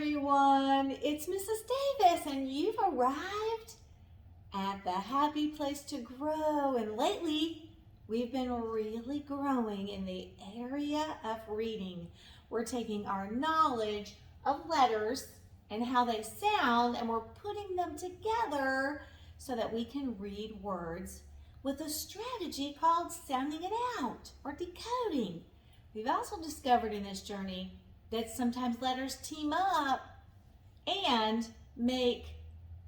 everyone, it's Mrs. Davis and you've arrived at the happy place to grow, and lately we've been really growing in the area of reading. We're taking our knowledge of letters and how they sound and we're putting them together so that we can read words with a strategy called sounding it out or decoding. We've also discovered in this journey that sometimes letters team up and make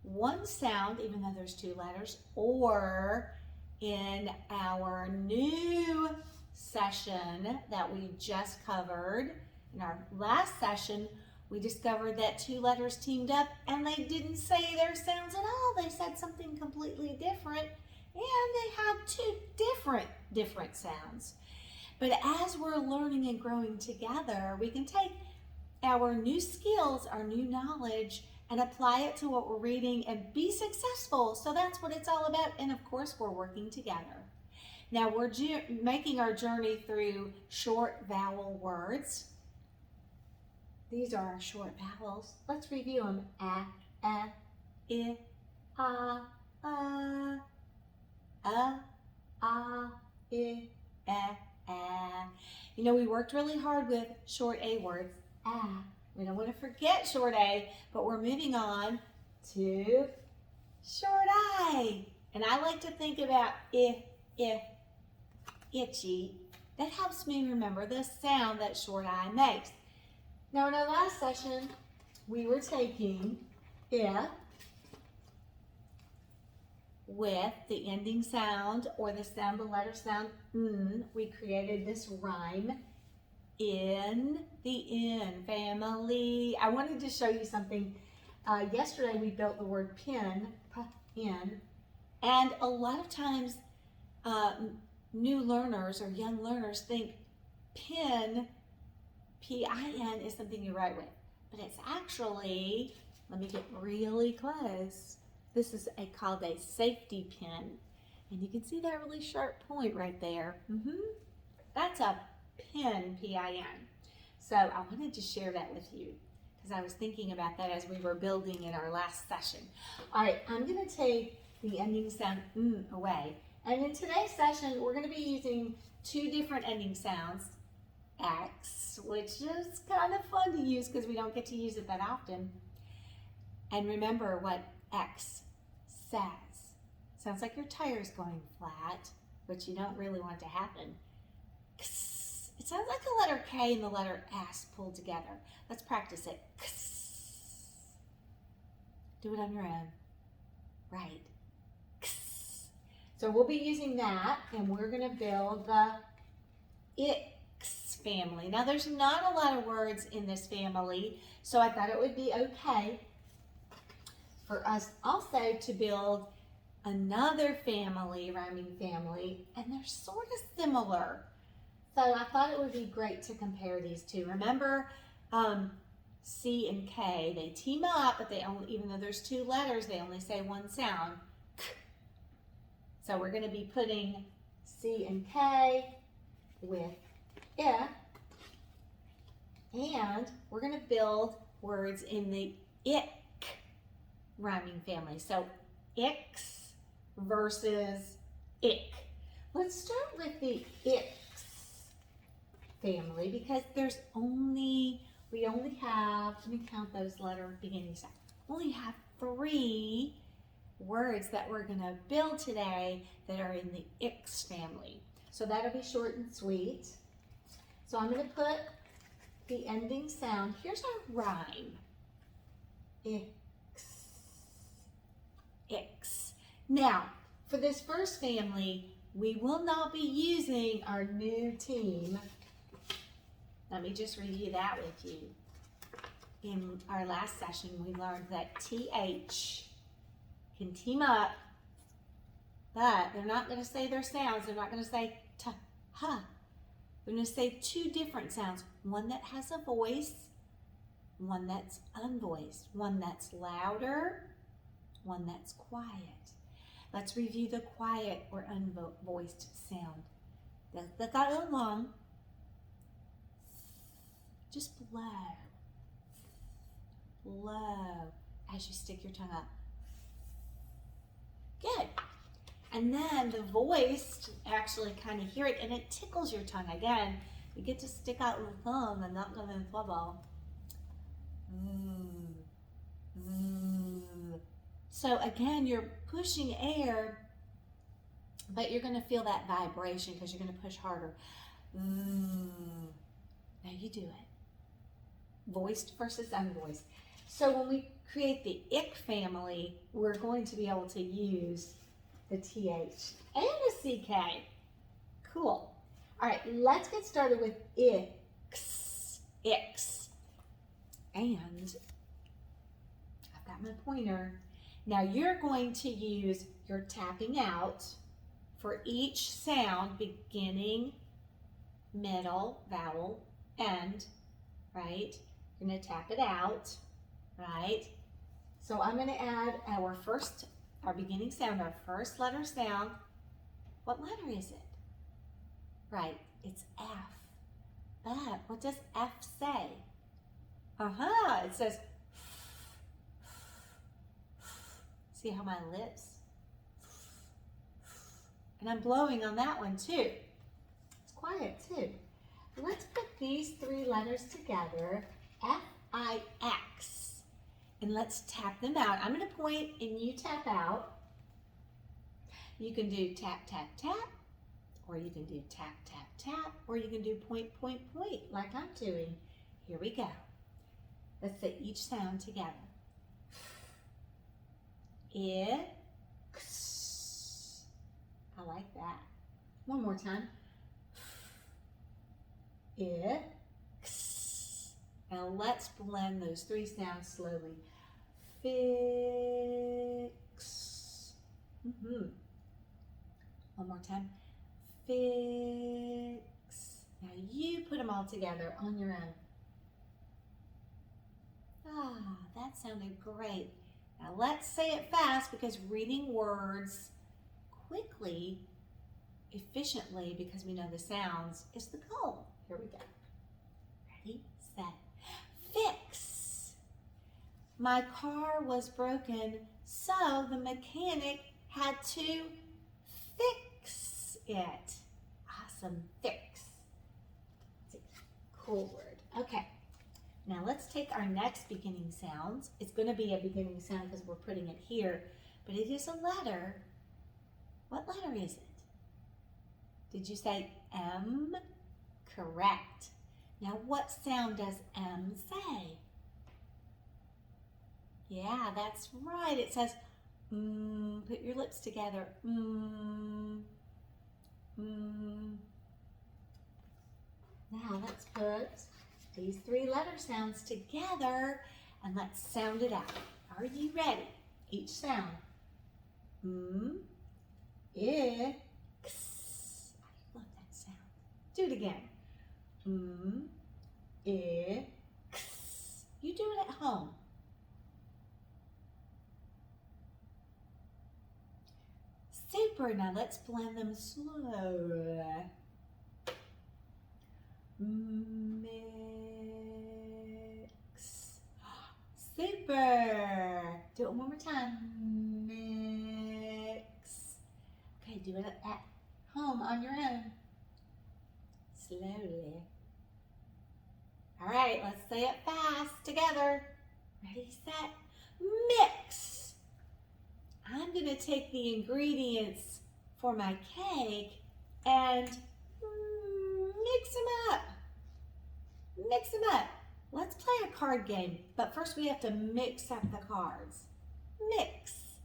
one sound, even though there's two letters, or in our new session that we just covered, in our last session, we discovered that two letters teamed up and they didn't say their sounds at all. They said something completely different and they had two different sounds. But as we're learning and growing together, we can take our new skills, our new knowledge, and apply it to what we're reading and be successful. So that's what it's all about. And of course, we're working together. Now we're making our journey through short vowel words. These are our short vowels. Let's review them. A, I, I, You know, we worked really hard with short A words. We don't want to forget short A, but we're moving on to short I. And I like to think about itchy. That helps me remember the sound that short I makes. Now in our last session, we were taking I with the ending sound or the sound, the letter sound N. We created this rhyme in the in family. I wanted to show you something. Yesterday we built the word pin, P-N, and a lot of times new learners or young learners think pin, P-I-N, is something you write with. But it's actually, let me get really close. This is called a safety pin. And you can see that really sharp point right there. That's a pin, P-I-N. So I wanted to share that with you because I was thinking about that as we were building in our last session. All right, I'm going to take the ending sound away. And in today's session, we're going to be using two different ending sounds. X, which is kind of fun to use because we don't get to use it that often. And remember what X says. Sounds like your tire's going flat, which you don't really want to happen. It sounds like the letter K and the letter S pulled together. Let's practice it. Do it on your own. Right. So we'll be using that, and we're going to build the X family. Now, there's not a lot of words in this family, so I thought it would be okay for us also to build another family, rhyming family, and they're sort of similar. So I thought it would be great to compare these two. Remember, C and K, they team up, but they only, even though there's two letters, they only say one sound. K. So we're going to be putting C and K with I, and we're going to build words in the ick rhyming family. So X versus ick. Let's start with the icks family because we only have, let me count those letter beginning sounds. We only have 3 words that we're going to build today that are in the icks family. So that'll be short and sweet. So I'm going to put the ending sound. Here's our rhyme. Icks. Icks. Now, for this first family, we will not be using our new team. Let me just review that with you. In our last session, we learned that TH can team up, but they're not going to say their sounds. They're not going to say t, ha. They're going to say 2 different sounds. One that has a voice, one that's unvoiced, one that's louder, one that's quiet. Let's review the quiet or unvoiced sound. That got long. Just blow. low as you stick your tongue up. Good. And then the voice, actually kind of hear it, and it tickles your tongue. Again, you get to stick out your thumb and not go in trouble. So again, you're pushing air, but you're going to feel that vibration because you're going to push harder. Now you do it. Voiced versus unvoiced. So when we create the ick family, we're going to be able to use the TH and the CK. Cool. All right, let's get started with icks. Icks. And I've got my pointer. Now you're going to use your tapping out for each sound, beginning, middle, vowel, end, right? You're going to tap it out, right? So I'm going to add our beginning sound, our first letter sound. What letter is it? Right, it's F. But what does F say? It says, see how my lips? And I'm blowing on that one too. It's quiet too. Let's put these three letters together, F-I-X, and let's tap them out. I'm going to point and you tap out. You can do tap, tap, tap, or you can do tap, tap, tap, or you can do point, point, point, like I'm doing. Here we go. Let's say each sound together. Ix. I like that. One more time. Ix. Now let's blend those three sounds slowly. Fix. One more time. Fix. Now you put them all together on your own. That sounded great. Now let's say it fast because reading words quickly, efficiently, because we know the sounds, is the goal. Here we go. Ready, set, fix. My car was broken, so the mechanic had to fix it. Awesome, fix. It's a cool word. Okay. Now let's take our next beginning sounds. It's going to be a beginning sound because we're putting it here, but it is a letter. What letter is it? Did you say M? Correct. Now what sound does M say? Yeah, that's right. It says, put your lips together. Now let's put these three letter sounds together and let's sound it out. Are you ready? Each sound. Ix. I love that sound. Do it again. Ix. You do it at home. Super. Now let's blend them slow. Mix. Super. Do it one more time. Mix. Okay, do it at home on your own. Slowly. All right, let's say it fast together. Ready, set, mix. I'm going to take the ingredients for my cake and mix them up. Mix them up. Let's play a card game, but first we have to mix up the cards. Mix.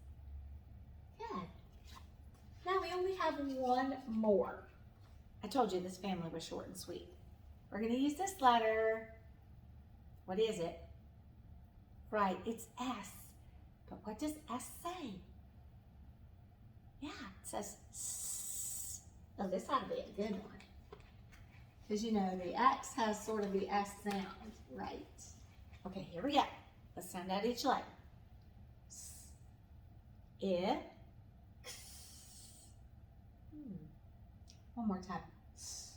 Good. Now we only have one more. I told you this family was short and sweet. We're going to use this letter. What is it? Right, it's S. But what does S say? Yeah, it says S. Oh, this ought to be a good one. Because you know, the X has sort of the S sound, right? Okay, here we go. Let's sound out each letter. S. I. X. One more time. S.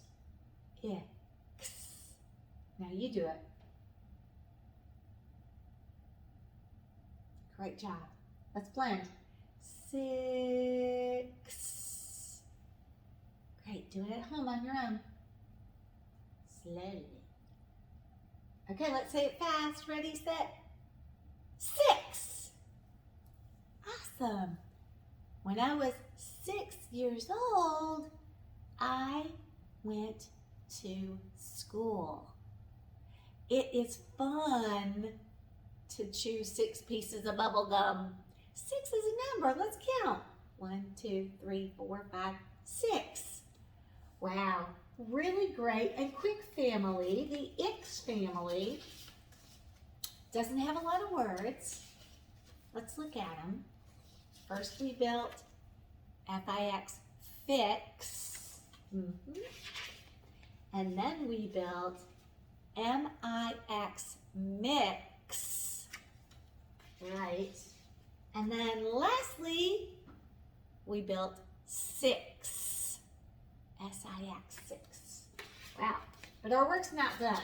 I. X. Now you do it. Great job. Let's blend. 6. Great. Do it at home on your own. Slowly. Okay, let's say it fast. Ready, set, 6. Awesome. When I was 6 years old, I went to school. It is fun to chew 6 pieces of bubble gum. 6 is a number. Let's count. 1, 2, 3, 4, 5, 6. Wow, really great and quick family. The X family doesn't have a lot of words. Let's look at them. First we built F-I-X, fix. And then we built M-I-X, mix. Right. And then lastly, we built 6. S-I-X, 6. Wow. But our work's not done.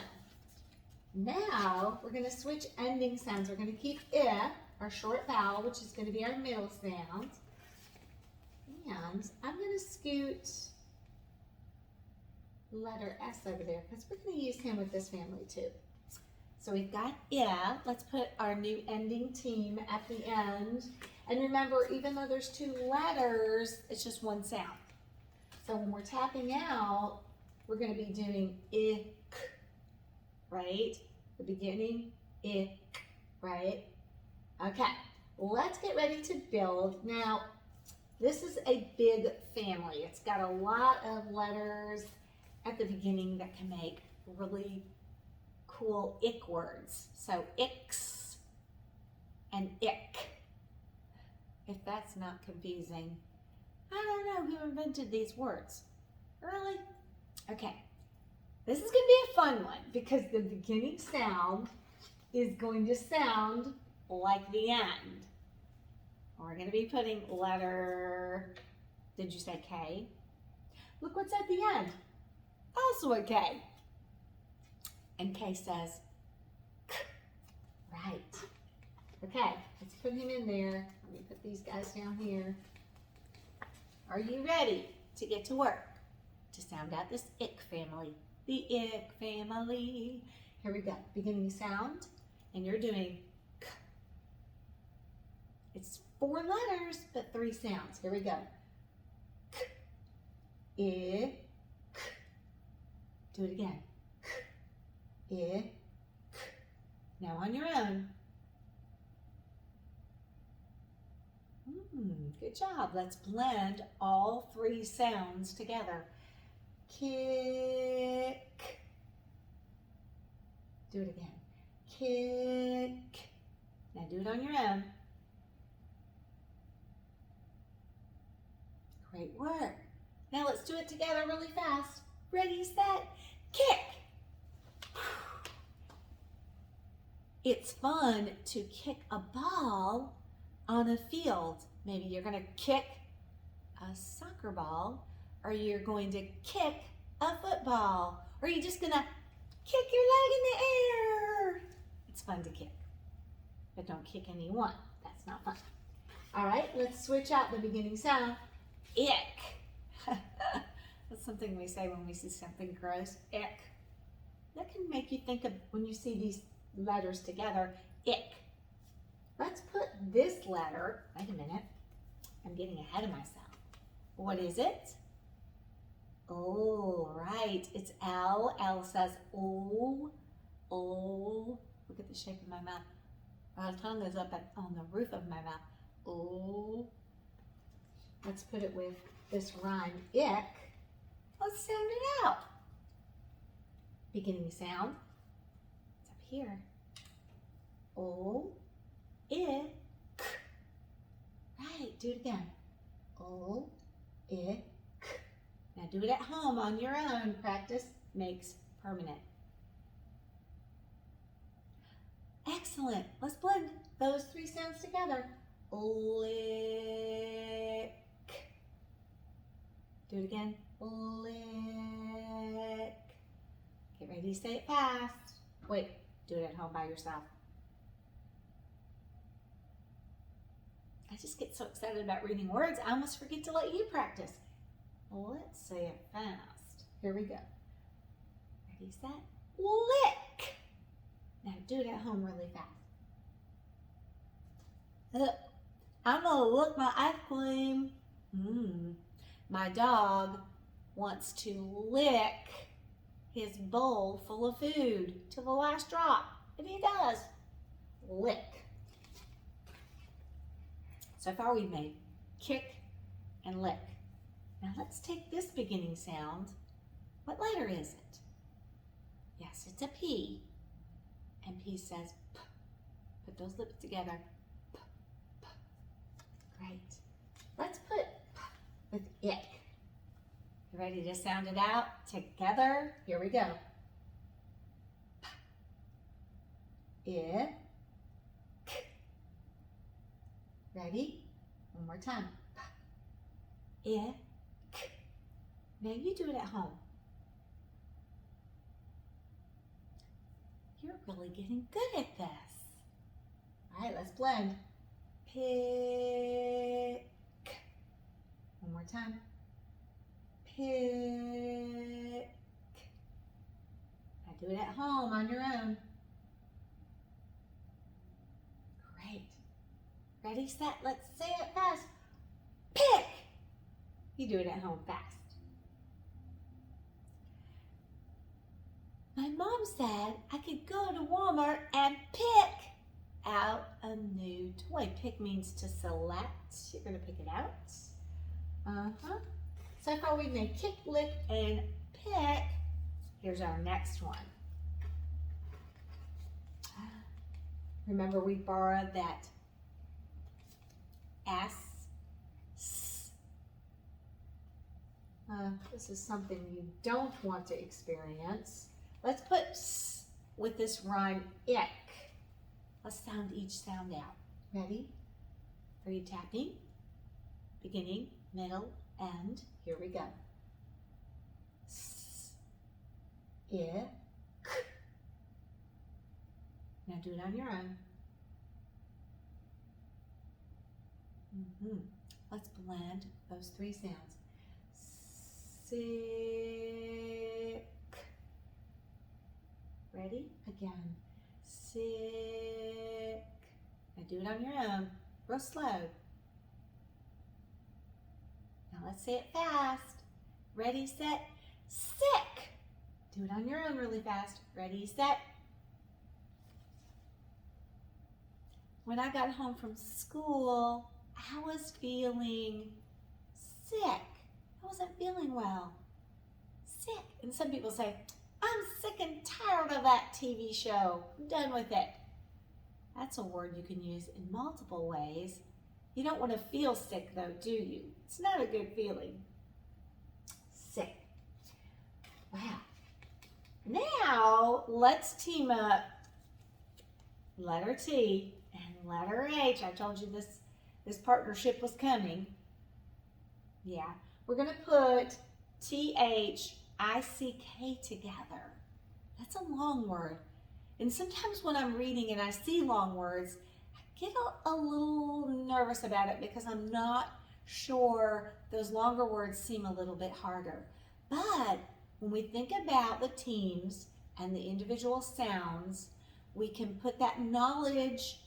Now, we're going to switch ending sounds. We're going to keep I, our short vowel, which is going to be our middle sound. And I'm going to scoot letter S over there because we're going to use him with this family too. So we've got I. Let's put our new ending team at the end. And remember, even though there's 2 letters, it's just one sound. So when we're tapping out, we're going to be doing ick, right? The beginning, ick, right? Okay, let's get ready to build. Now, this is a big family. It's got a lot of letters at the beginning that can make really cool ick words. So icks and ick. If that's not confusing, I don't know who invented these words. Really? Okay. This is going to be a fun one because the beginning sound is going to sound like the end. We're going to be putting letter, did you say K? Look what's at the end. Also a K. And K says K. Right. Okay, let's put him in there. Let me put these guys down here. Are you ready to get to work to sound out this ick family? The ick family. Here we go. Beginning sound, and you're doing K. It's 4 letters, but 3 sounds. Here we go. K, I, K. Do it again. K, I, K. Now on your own. Good job. Let's blend all 3 sounds together. Kick. Do it again. Kick. Now do it on your own. Great work. Now let's do it together really fast. Ready, set, kick. It's fun to kick a ball on a field. Maybe you're going to kick a soccer ball, or you're going to kick a football, or you're just going to kick your leg in the air. It's fun to kick, but don't kick anyone. That's not fun. All right, let's switch out the beginning sound. Ick. That's something we say when we see something gross. Ick. That can make you think of when you see these letters together. Ick. Let's put this letter, wait a minute, I'm getting ahead of myself. What is it? Oh, right, it's L. L says O, O. Look at the shape of my mouth. My tongue is up on the roof of my mouth. O. Let's put it with this rhyme, ick. Let's sound it out. Beginning sound, it's up here. O. Ick. Right, do it again. O, ick. Now do it at home on your own. Practice makes permanent. Excellent. Let's blend those 3 sounds together. Lick. Do it again. Lick. Get ready to say it fast. Wait, do it at home by yourself. I just get so excited about reading words, I almost forget to let you practice. Let's say it fast. Here we go. Ready, set, lick. Now do it at home really fast. I'm gonna lick my ice cream. My dog wants to lick his bowl full of food to the last drop. And he does. Lick. So far we've made kick and lick. Now let's take this beginning sound. What letter is it? Yes, it's a P. And P says P. Put those lips together. P, P. Great. Let's put P with ick. You ready to sound it out together? Here we go. P. Ick. Ready? One more time. P. Ick. Now you do it at home. You're really getting good at this. All right, let's blend. Pick. One more time. Pick. Now do it at home on your own. Great. Ready, set, let's say it fast. Pick. You do it at home fast. My mom said I could go to Walmart and pick out a new toy. Pick means to select. You're going to pick it out. So far we've made kick, lick, and pick. Here's our next one. Remember we borrowed that S. This is something you don't want to experience. Let's put S with this rhyme, ick. Let's sound each sound out. Ready? Are you tapping? Beginning, middle, end. Here we go. S, ick. Now do it on your own. Let's blend those three sounds. Sick. Ready? Again. Sick. Now do it on your own, real slow. Now let's say it fast. Ready, set, sick. Do it on your own really fast. Ready, set. When I got home from school, I was feeling sick. I wasn't feeling well. Sick. And some people say, I'm sick and tired of that TV show. I'm done with it. That's a word you can use in multiple ways. You don't want to feel sick though, do you? It's not a good feeling. Sick. Wow. Now, let's team up letter T and letter H. I told you this partnership was coming. Yeah. We're going to put T-H-I-C-K together. That's a long word. And sometimes when I'm reading and I see long words, I get a little nervous about it because I'm not sure those longer words seem a little bit harder. But when we think about the teams and the individual sounds, we can put that knowledge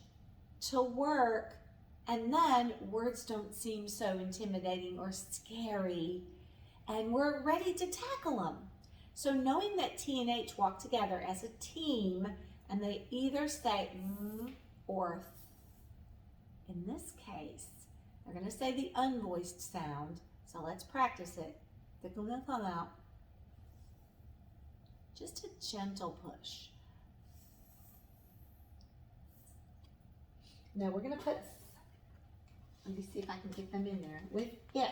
to work, and then words don't seem so intimidating or scary, and we're ready to tackle them. So knowing that T and H walk together as a team, and they either say or th. In this case, they're going to say the unvoiced sound. So let's practice it. Thicken the thumb out. Just a gentle push. Now we're going to put, let me see if I can get them in there, with ick.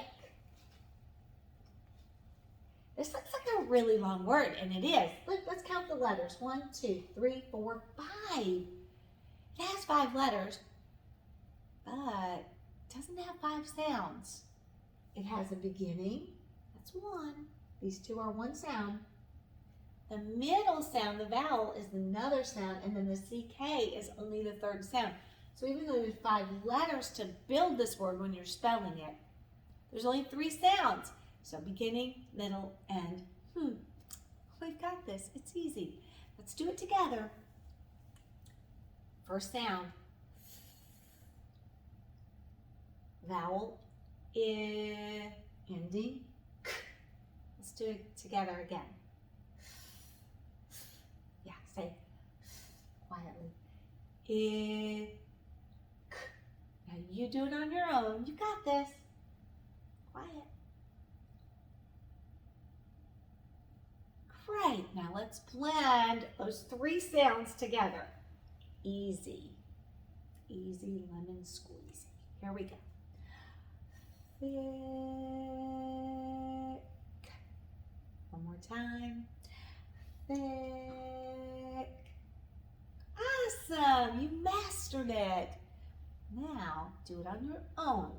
This looks like a really long word, and it is. Look, let's count the letters. 1, 2, 3, 4, 5. It has 5 letters, but it doesn't have 5 sounds. It has a beginning, that's 1. These 2 are 1 sound. The middle sound, the vowel, is another sound, and then the CK is only the 3rd sound. So even though there's 5 letters to build this word when you're spelling it, there's only 3 sounds. So beginning, middle, end. We've got this. It's easy. Let's do it together. First sound. Vowel I, ending k. Let's do it together again. Yeah, say quietly. I, k. Now you do it on your own. You got this. Quiet. Great. Now let's blend those 3 sounds together. Easy. Easy lemon squeezy. Here we go. Thick. One more time. Thick. Awesome. You mastered it. Now do it on your own.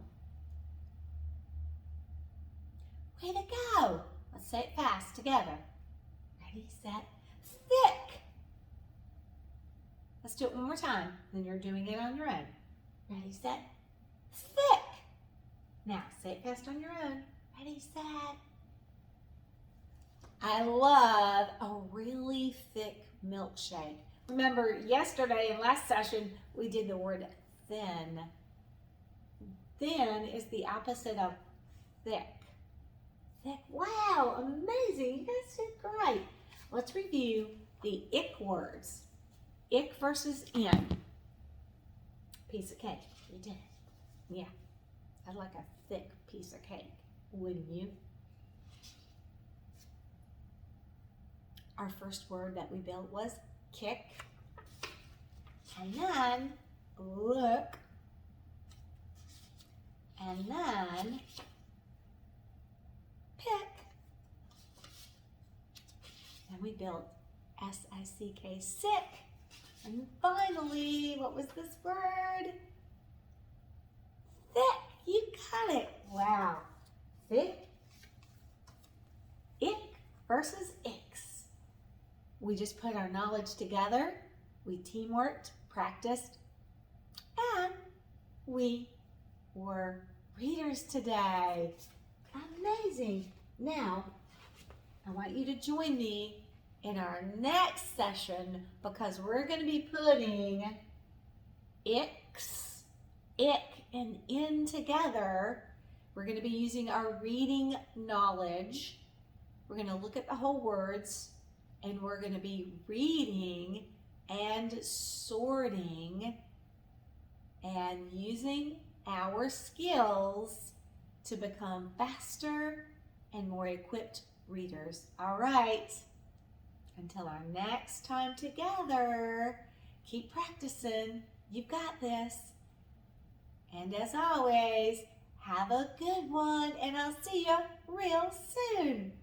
Way to go. Let's say it fast together. Ready, set, thick. Let's do it one more time. Then you're doing it on your own. Ready, set, thick. Now, say it fast on your own. Ready, set. I love a really thick milkshake. Remember, yesterday in last session, we did the word thin. Thin is the opposite of thick. Thick, wow, amazing. You guys did great. Let's review the ick words. Ick versus in. Piece of cake. You did it. Yeah. I'd like a thick piece of cake, wouldn't you? Our first word that we built was kick. And then look. And then pick. And we built S-I-C-K, sick. And finally, what was this word? Thick. You got it. Wow. Thick. Ick versus icks. We just put our knowledge together. We teamworked, practiced, and we were readers today. Amazing. Now, I want you to join me in our next session because we're going to be putting icks, ick, and in together. We're going to be using our reading knowledge. We're going to look at the whole words and we're going to be reading and sorting and using our skills to become faster and more equipped readers. All right. Until our next time together, keep practicing. You've got this. And as always, have a good one, and I'll see you real soon.